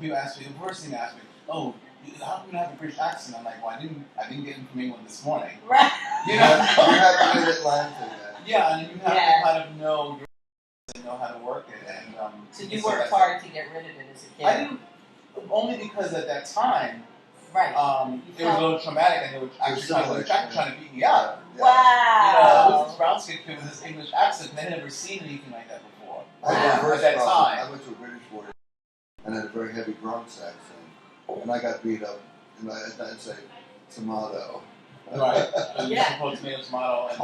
People ask me, the first thing they ask me, oh, how come you have a British accent? I'm like, well, I didn't get in from England this morning. Right. You know? You have to get Atlanta. Yeah, and you have to kind of know your and know how to work it. And so you worked hard to get rid of it as a kid. I didn't, only because at that time, right. It was a little traumatic, and they were actually trying to beat me up. Yeah. Wow. You know, it was this brown skin kid with this English accent. They had never seen anything like that before. At that time. I went to a British board and had a very heavy Bronx accent, and I got beat up. And I'd say tomato. Right. Yeah. Tomato. And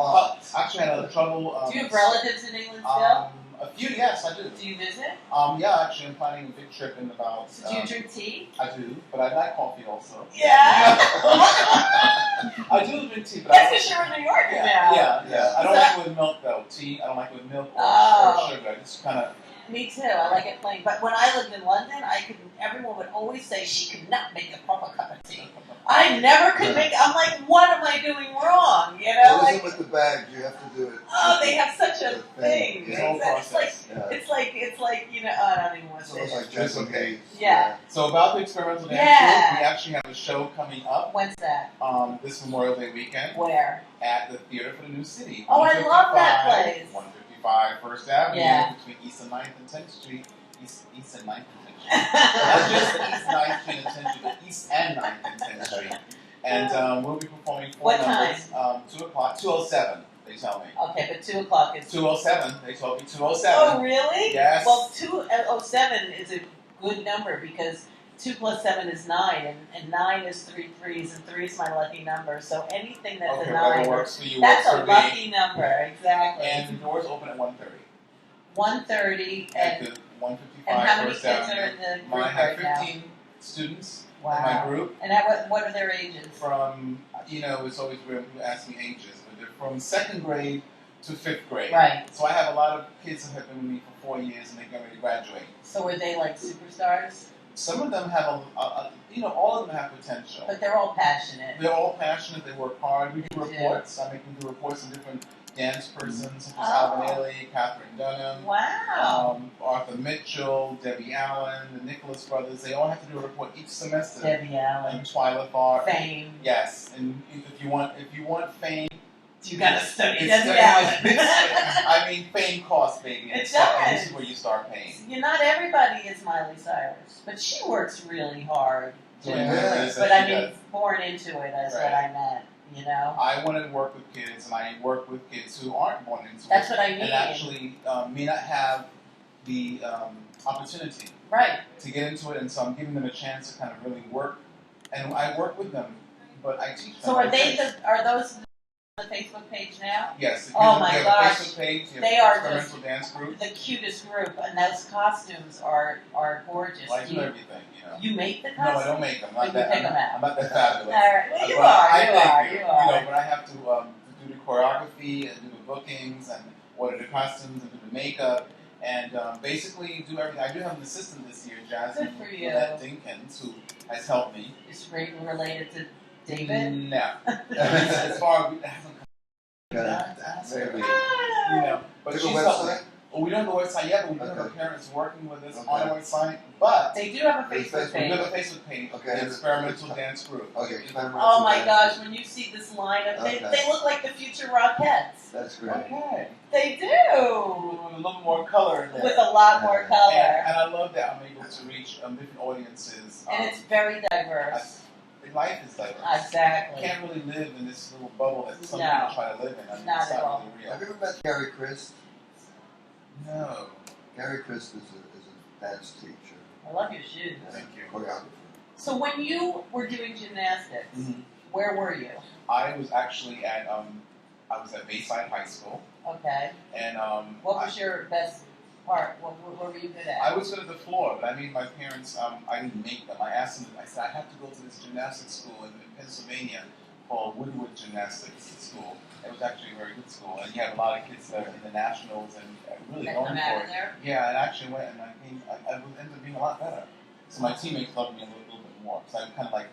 actually, I had trouble. Do you have relatives in England still? A few, yes, I do. Do you visit? Yeah, actually, I'm planning a big trip in about. So do you drink tea? I do, but I like coffee also. Yeah. I do drink tea, but that's because you're in New York now. Yeah. I don't like it with milk though. Tea, I don't like it with milk or sugar. I just kind of. Me too. I like it plain. But when I lived in London, everyone would always say she could not make a proper cup of tea. I never could make. I'm like, what am I doing wrong? You know, like with the bags, you have to do it. Oh, they have such a thing. Yeah. It's like you know. Oh, I don't even want to say. It's like just okay. Yeah. So about the experimental dance group, we actually have a show coming up. When's that? This Memorial Day weekend. Where? At the Theater for the New City. Oh, I love that place. 155 First Avenue between East and 9th and 10th Street. East and 9th and 10th Street. Not just East 9th Street and 10th Street, but East and 9th and 10th Street. And we'll be performing 4 numbers. 2 o'clock, 2:07, they tell me. Okay, but 2 o'clock is... 2:07, they told me 2:07. Oh, really? Yes. Well, 2:07 is a good number because 2 plus 7 is 9, and 9 is 3 threes, and 3 is my lucky number. So anything that's a 9, works for you, that's works a for lucky me. Number, exactly. And the doors open at 1:30. 1:30 and 155. And how many kids are in the group I have right 15 students now? in my group. And what are their ages? From, you know, it's always weird when you ask me ages, but they're from 2nd grade to 5th grade. Right. So I have a lot of kids who have been with me for 4 years and they're going to graduate. So were they like superstars? Some of them have you know, all of them have potential. But they're all passionate. They're all passionate. They work hard. We do reports. I make them do reports on different dance persons, such as Alvin Ailey, Catherine Dunham, Arthur Mitchell, Debbie Allen, the Nicholas brothers. They all have to do a report each semester. Debbie Allen. And Twyla Tharp. Fame. Yes, and if you want fame, you gotta study Debbie Allen. I mean, fame costs, baby. It does. This is where you start paying. Not everybody is Miley Cyrus, but she works really hard. But I mean, born into it is what I meant. You know, I want to work with kids, and I work with kids who aren't born into it. That's what I mean. And actually may not have the opportunity to get into it, and so I'm giving them a chance to kind of really work. And I work with them, but I teach them. So are those on the Facebook page now? Yes. Oh my gosh. Facebook page, they are experimental dance group. The cutest group, and those costumes are gorgeous. Well, I do everything, you know. You make the costumes? No, I don't make them. You pick them out. I'm not that fabulous. All right. Well, you are. You know, but I have to do the choreography and do the bookings and order the costumes and do the makeup and basically do everything. I do have an assistant this year, Jasmine Dinkins, who has helped me. Is Ray related to David? No. As far as it hasn't come. You know, but she's helped me. Well, we don't have the website yet, but we do have our parents working with us on the website. But they do have a Facebook page. We have a Facebook page. The Experimental Dance Group. Oh my gosh! When you see this lineup, they look like the future Rockettes. That's great. Okay. They do. With a little more color in there. With a lot more color. And I love that I'm able to reach different audiences. And it's very diverse. Life is diverse. Exactly. You can't really live in this little bubble that some people try to live in. I mean, not at all. Really real. Have you ever met Gary Christ? No. Gary Christ is a dance teacher. I love your shoes. Thank you. Choreographer. So when you were doing gymnastics, where were you? I was actually at Bayside High School. Okay. And what was your best part? What were you good at? I was good at the floor, but I made my parents. I didn't make them. I asked them. I said I have to go to this gymnastics school in Pennsylvania called Woodward Gymnastics School. It was actually a very good school, and you have a lot of kids that are in the nationals and really going for it. There? Yeah, and actually went, and I ended up being a lot better. So my teammates loved me a little bit more. So I'm kind of like.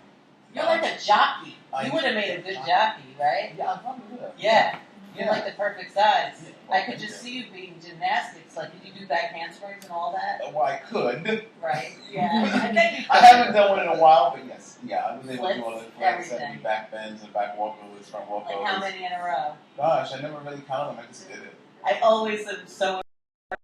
You're like a jockey. You would have made a good jockey, right? Yeah, I probably would have. Yeah. You're like the perfect size. I could just see you being gymnastics. Like, did you do back handsprings and all that? Well, I could. Right. Yeah. I bet you could. I haven't done one in a while, but yes. Yeah, I was able to do all the flips Everything. and back bends and back walkovers, front walkovers. Like how many in a row? Gosh, I never really counted them. I just did it. I always am so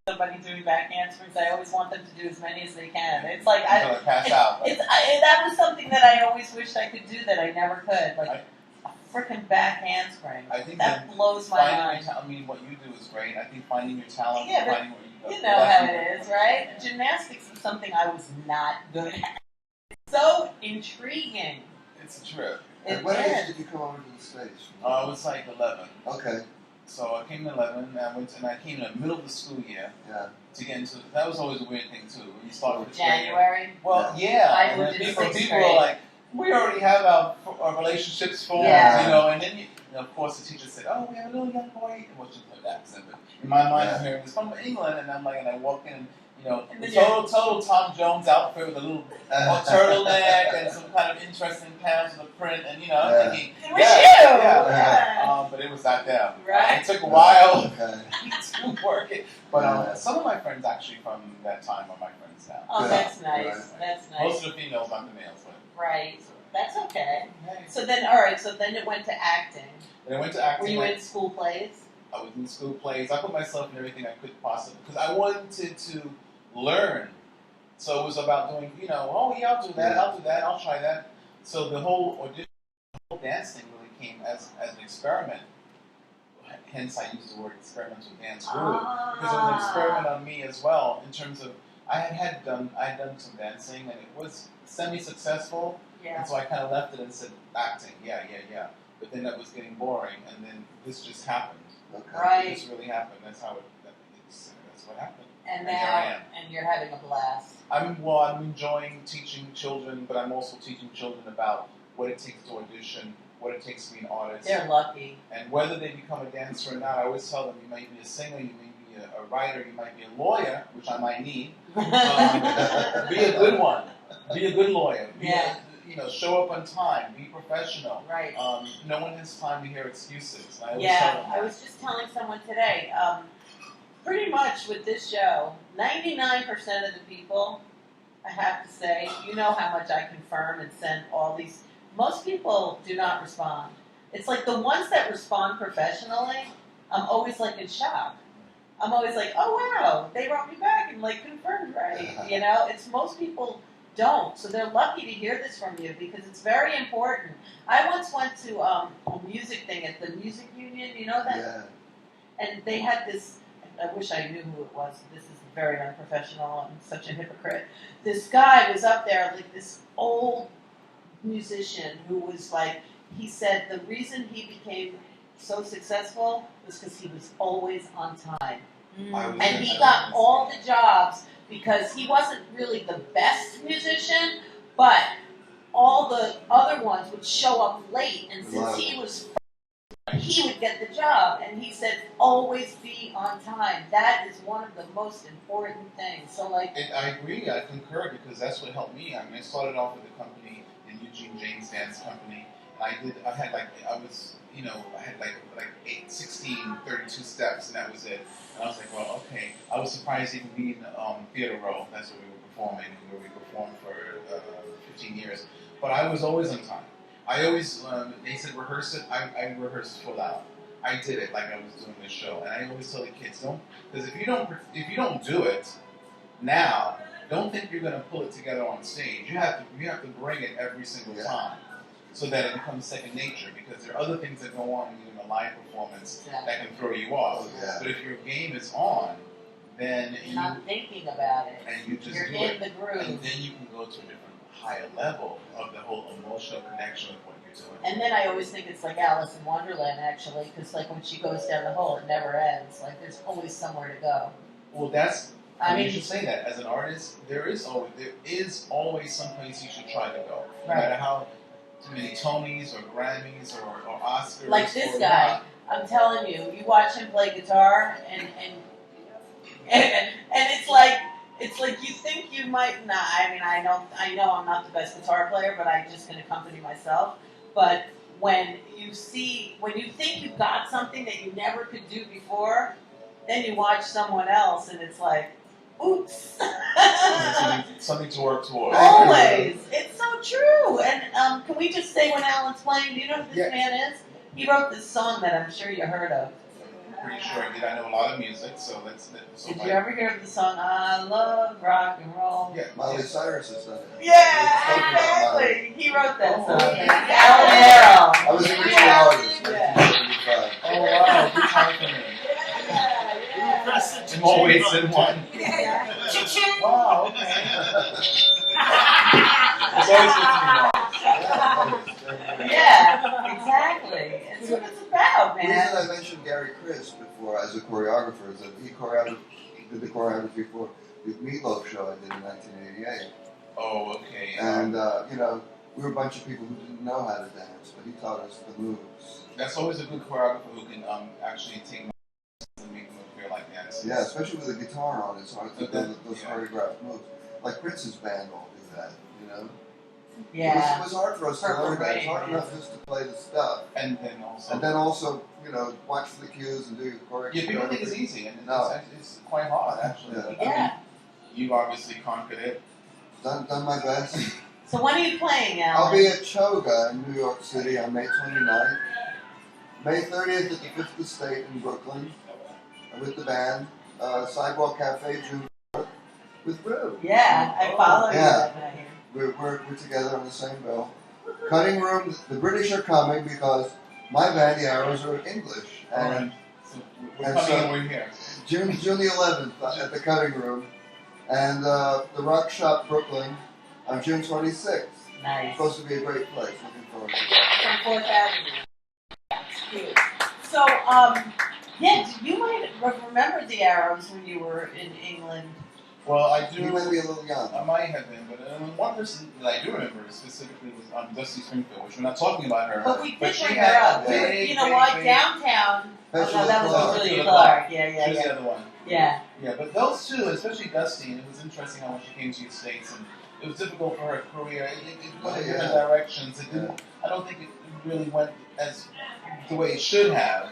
somebody doing back handsprings. I always want them to do as many as they can. It's like Until I pass out. Right? that was something that I always wished I could do that I never could. Like a freaking back handspring. I think that blows my mind. I mean, what you do is great. I think finding your talent, Yeah, but finding where you know how it is, right? Gymnastics is something I was not good at. It's so intriguing. It's a trip. And what age did you come over to the States? I was like 11. Okay. So I came at 11, and I came in the middle of the school year. Yeah. To get into that was always a weird thing too. When you start with January. Well, yeah. I And moved then in people sixth were grade. like, we already have our relationships formed, Yeah. you know. And then, of course, the teacher said, "Oh, we have a little young boy." Well, she put that accent, but in my mind, I'm hearing this from England, and I'm like, and I walk in, and total Tom Jones outfit with a little turtleneck and some kind of interesting pants with a print, and I'm thinking, it was you. Yeah. But it was not them. Right. It took a while Okay. to work it. But some of my friends actually from that time are my friends now. Oh, that's nice. Right. That's nice. Most of the females, not the males. But Right. That's okay. hey. So then, all right. So then it went to acting. Then I went to acting. Were you in school plays? I was in school plays. I put myself in everything I could possibly because I wanted to learn. So it was about doing, oh yeah, I'll do that, I'll do that, I'll try that. So the whole audition, the whole dance thing really came as an experiment. Hence, I use the word experimental dance group because it was an experiment on me as well. In terms of, I had done some dancing and it was semi-successful. Yeah. And so I kind of left it and said acting, yeah. But then that was getting boring, and then this just happened. Okay. Right. This really happened. That's how that's what happened. And here I am. and you're having a blast. I'm enjoying teaching children, but I'm also teaching children about what it takes to audition, what it takes to be an artist. They're lucky. And whether they become a dancer or not, I always tell them you might be a singer, you may be a writer, you might be a lawyer, which I might need. Be a good one. Be a good lawyer. Show up on time. Be professional. Right. No one has time to hear excuses. I was just telling someone today. Pretty much with this show, 99% of the people, I have to say, you know how much I confirm and send all these. Most people do not respond. It's like the ones that respond professionally, I'm always like in shock. I'm always like, oh wow, they wrote me back and like confirmed, right? It's most people don't. So they're lucky to hear this from you because it's very important. I once went to a music thing at the music union, you know that? Yeah. And they had this. I wish I knew who it was. This is very unprofessional. I'm such a hypocrite. This guy was up there, like this old musician who was like, he said the reason he became so successful was because he was always on time. And he got all the jobs because he wasn't really the best musician, but all the other ones would show up late. And since he would get the job, and he said, always be on time. That is one of the most important things. So, like, I agree. I concur because that's what helped me. I mean, I started off with a company in Eugene James Dance Company, and I had like 16, 32 steps, and that was it. And I was like, well, okay. I was surprised even being in Theater Row. That's where we were performing, where we performed for 15 years. But I was always on time. I always, they said rehearse it, I rehearsed full out. I did it like I was doing this show. And I always tell the kids, because if you don't do it now, don't think you're going to pull it together on stage. You have to bring it every single time so that it becomes second nature, because there are other things that go on in a live performance that can throw you off. But if your game is on, then you're not thinking about it. And you just you're do in it. the groove. And then you can go to a different higher level of the whole emotional connection with what you're doing. And then I always think it's like Alice in Wonderland, actually, because like when she goes down the hole, it never ends. Like there's always somewhere to go. Well, you should say that. As an artist, there is always some place you should try to go. No matter how many Tonys or Grammys or Oscars. Like this guy, I'm telling you, you watch him play guitar and it's like you think you might not. I mean, I know I'm not the best guitar player, but I just can accompany myself. But when you think you got something that you never could do before, then you watch someone else, and it's like, oops. Something to work towards. Always. It's so true. And can we just say when Alan's playing, do you know who this man is? He wrote this song that I'm sure you heard of. Pretty sure I did. I know a lot of music, so Did you ever hear of the song "I Love Rock and Roll"? Yeah, Miley Cyrus has done it. Yeah, exactly. He wrote that song. I was a original artist, 1975. Oh wow, good time for me. In more ways than one. Wow, okay. It's always good to be Yeah, exactly. It's what it's about, The reason man. I mentioned Gary Crisp before as a choreographer is that he did the choreography for the Meatloaf show I did in 1988. Oh, okay. And, you know, we were a bunch of people who didn't know how to dance, but he taught us the moves. That's always a good choreographer who can actually take and make them feel like dancers. Yeah, especially with a guitar on, it's hard to do those choreographed moves. Like Prince's band all do that, you know? Yeah. It was hard for us to learn that. It's hard enough just to play the stuff. And then also, you know, watch the cues and do your choreography. Yeah, people think it's easy, and No. it's quite hard, actually. Yeah. I mean, you obviously conquered it. Done my best. So when are you playing, Alan? I'll be at Choga in New York City on May 29th. May 30th at the Fifth Estate in Brooklyn with the band. Sidewalk Cafe June 4th with rew. Yeah, I follow you that night. We're together on the same bill. Cutting Room, the British are coming because my band, the Arrows, are English. And So we're coming and we're here. June the 11th at the Cutting Room. And the Rock Shop Brooklyn on June 26th. Nice. It's supposed to be a great place. Looking forward to it. From 4th Avenue. That's cute. So, yeah, you might remember the Arrows when you were in England. Well, I do. You might be a little young. I might have been, but one person that I do remember specifically was Dusty Springfield, which we're not talking about her. But we did she bring had her up. a big, You know big, what? big- Downtown. Oh, no, that was Clark. Julia Clark. She was the other one. Yeah. Yeah, but those two, especially Dusty, and it was interesting how when she came to the States, and it was difficult for her career. It went in different directions. It didn't. I don't think it really went as the way it should have.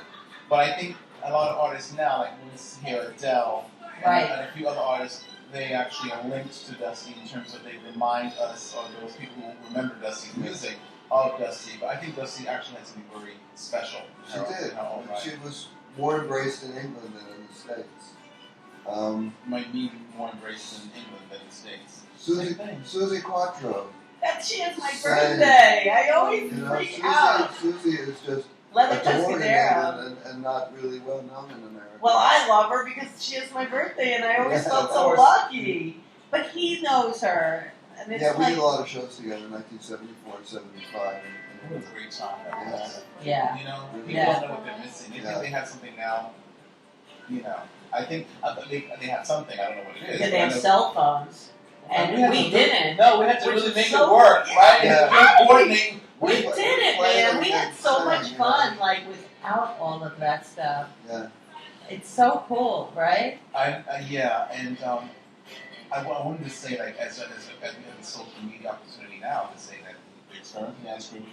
But I think a lot of artists now, like when we hear Adele and a few other artists, they actually are linked to Dusty in terms of they remind us, or those people who remember Dusty's music, of Dusty. But I think Dusty actually had something very special. She did. Right. She was more embraced in England than in the States. Might be more embraced in England than the States. Susie Quattro. She is my Same. birthday. I always freak out. Susie is just Leather adored in Tuscadero. England and not really well known in America. Well, I love her because she is my birthday, and I always Yeah, felt of so course. lucky. But he knows her, and it's Yeah, we like, did a lot of shows together in 1974 and 75. It was a great time. That was. yeah. You know, people Yeah. don't know what they're missing. They think they have something now. You know, I think they have something. I don't know what it is. Yeah, they have but I know- cell phones, and had we to didn't. No, we had to Which really is make so- it work, right? Yeah. Coordinate. We did it, Play man. We had everything so the much same, fun, like without all of that stuff. Yeah. It's so cool, right? Yeah, and I wanted to say, like, as we have the social media opportunity now, to say that the Experimental Dance Group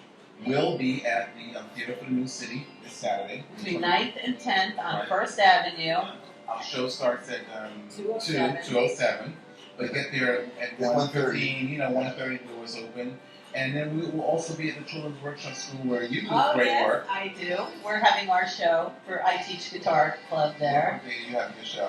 will be at the Theater for the New City this Saturday. Between 9th and 10th on Right. 1st Avenue. Our show starts at 2:07. 2:07, but get there at At 1:15. 1:30 the doors open, and then we will also be at the Children's Workshop School where you do Oh, great yes, work. I do. We're having our show for I Teach Guitar Club there. Okay, you have your show.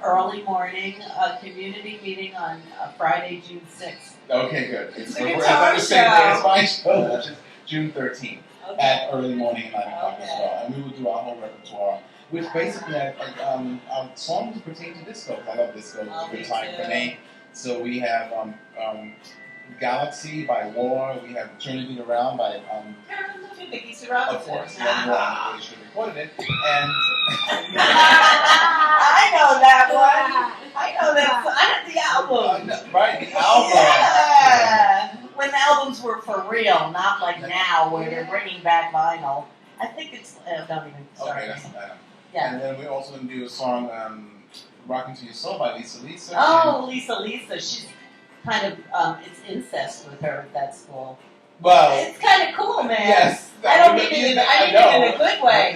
Early morning, community meeting on Friday, June 6th. Okay, good. It's we're a at guitar the same day as show. my show, which is June 13th Okay. at early morning and 9 o'clock as Okay. well, and we will do our whole repertoire. Which basically, our songs pertain to disco. I love disco. It's Oh, a good me time for too. me. So we have Galaxy by War. We have Turning It Around by Mickey of Robinson. course, the other one. They should have recorded it. And I know that one. I know that. I have the album. right, the album. Yeah. When the albums were for real, not like now where they're bringing back vinyl. I think it's. Don't even start. Okay, that's Yeah. And then we're also going to do a song, "Rockin' to Your Soul" by Lisa. Oh, Lisa. She's kind of. It's incest with her at that school. Well, It's kind of cool, man. yes. I don't mean it in a good way.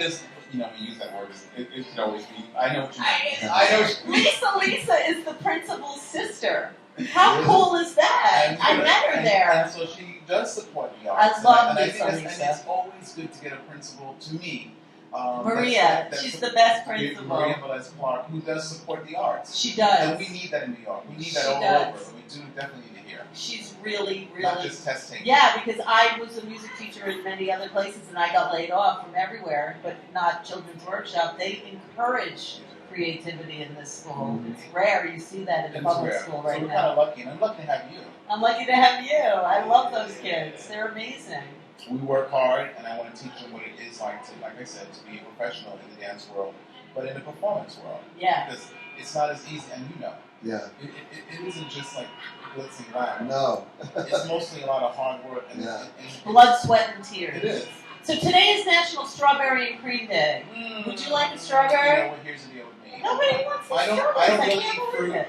you know, we use that word. It can always be. I know what you mean. I know what you mean. Lisa is the principal's sister. How cool is that? I met her there. And so she does support the arts. I love and Lisa. And it's always good to get a principal, to me. Maria, she's the best principal. Maria Velez-Clark, who does support the arts. She does. And we need that in New York. We need that all over. We do definitely need to hear. She's really, really... Not just testing. Yeah, because I was a music teacher in many other places, and I got laid off from everywhere, but not Children's Workshop. They encourage creativity in this school. It's rare. You see that in the public school right now. So we're kind of lucky, and I'm lucky to have you. I'm lucky to have you. I love those kids. They're amazing. We work hard, and I want to teach them what it is like to, like I said, to be a professional in the dance world, but in the performance world. Yeah. Because it's not as easy, and you know. Yeah. It isn't just like glitz and glamour. No. It's mostly a lot of hard work. And, and blood, sweat, and tears. It is. So today is National Strawberry and Cream Day. Would you like a strawberry? You know what? Here's the deal with me. Nobody wants a strawberry. I don't really eat fruit.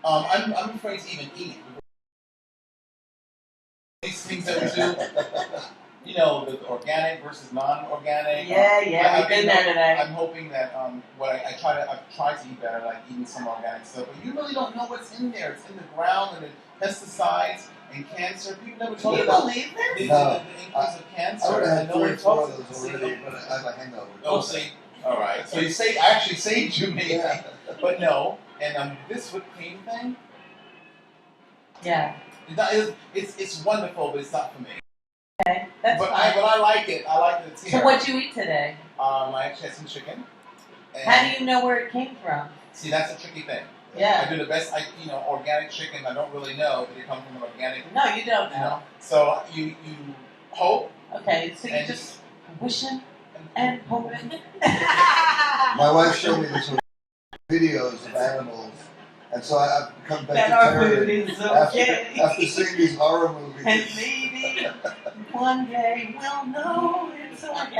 I'm afraid to even eat these things that we do. You know, the organic versus non-organic. Yeah, we've been there today. I'm hoping that I've tried to eat better, like eating some organic stuff, but you really don't know what's in there. It's in the ground and the pesticides and cancer. People never talk about believe this? The increase of cancer. I would have had 3 or 4 of those already, already, but I have a hangover. Oh, see, all right. So I actually saved you, maybe, but no. And this whipped cream thing. Yeah. It's wonderful, but it's not for me. Okay, that's fine. But I like it. I like it. So what'd you eat today? I actually had some chicken. How do you know where it came from? See, that's a tricky thing. Yeah. I do the best. Organic chicken. I don't really know that it comes from an organic. No, you don't know. So you hope. Okay, so you just wishing and hoping. My wife showed me these videos of animals, and so I've become vegetarian after seeing these horror movies. And maybe one day we'll know it's organic.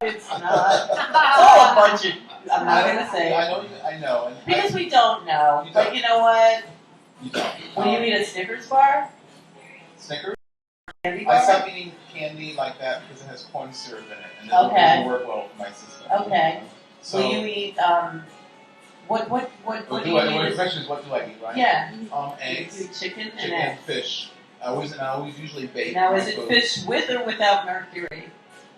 It's not. It's all a bunch of. I'm not going to say. I know. Because we don't know. But you know what? You don't. When you eat a Snickers bar? Snickers? Candy bar? I stopped eating candy like that because it has corn syrup in it. And it doesn't work well for my system. Okay. So will you eat, what do you eat? The question is, what do I eat, right? Yeah. Eggs. You eat chicken and eggs. eggs. Fish. I always usually bake. Now, is it fish with or without mercury?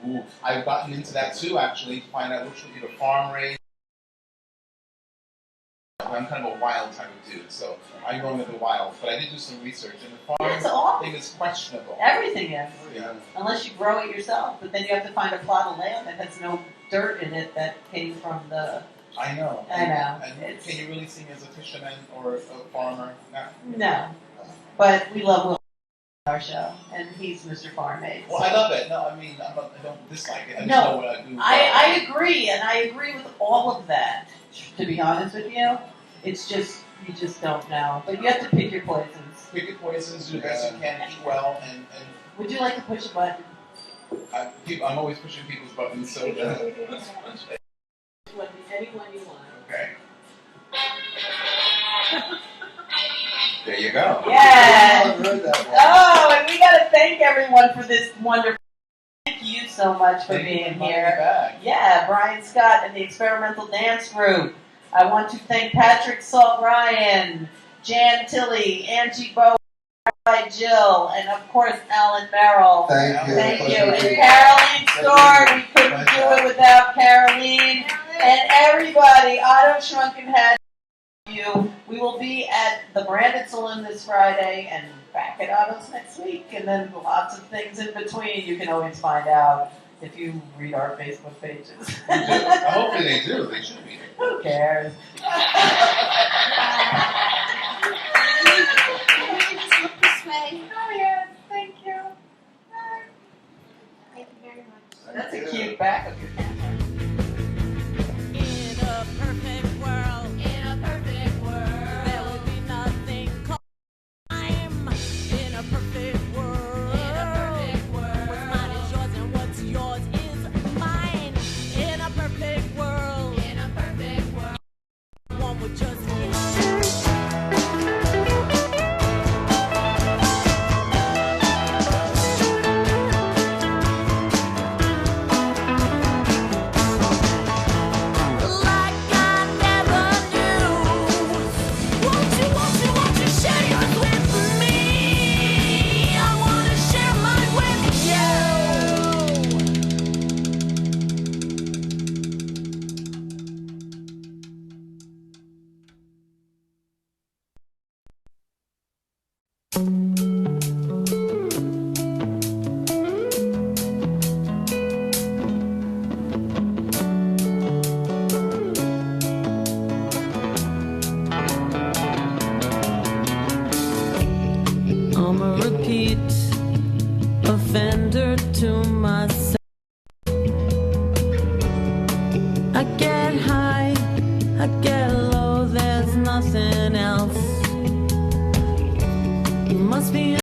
Ooh, I've gotten into that too, actually, to find out which would be the farm raised. I'm kind of a wild type of dude, so I'm going with the wild. But I did do some research, and the farm thing is questionable. Everything is. Yeah. Unless you grow it yourself, but then you have to find a plot of land that has no dirt in it that came from the... I know. And can you really see me as a fisherman or a farmer? No. But we love Will on our show, and he's Mr. Farm Aid. Well, I love it. No, I mean, I don't dislike it. I just know what I do. I agree, and I agree with all of that, to be honest with you. It's just, you just don't know. But you have to pick your poisons. Pick your poisons, do the best you can, eat well, and would you like to push a button? I'm always pushing people's buttons, so... Anyone you want. Okay. There you go. Yeah. Oh, and we got to thank everyone for this wonderful. Thank you so much for being here. Yeah, Brian Scott and the Experimental Dance Group. I want to thank Patrick Salt Ryan, Jan Tilley, Angie Bowe, Jill, and of course Alan Merrill. Thank you. And Caroline Stewart. We couldn't do it without Caroline. And everybody, Otto Shrunken Head, you. We will be at the Branded Saloon this Friday and back at Otto's next week. And then lots of things in between you can always find out if you read our Facebook pages. Hopefully they do. They should be. Who cares? Oh, yes, thank you. Thank you very much. That's a cute back of your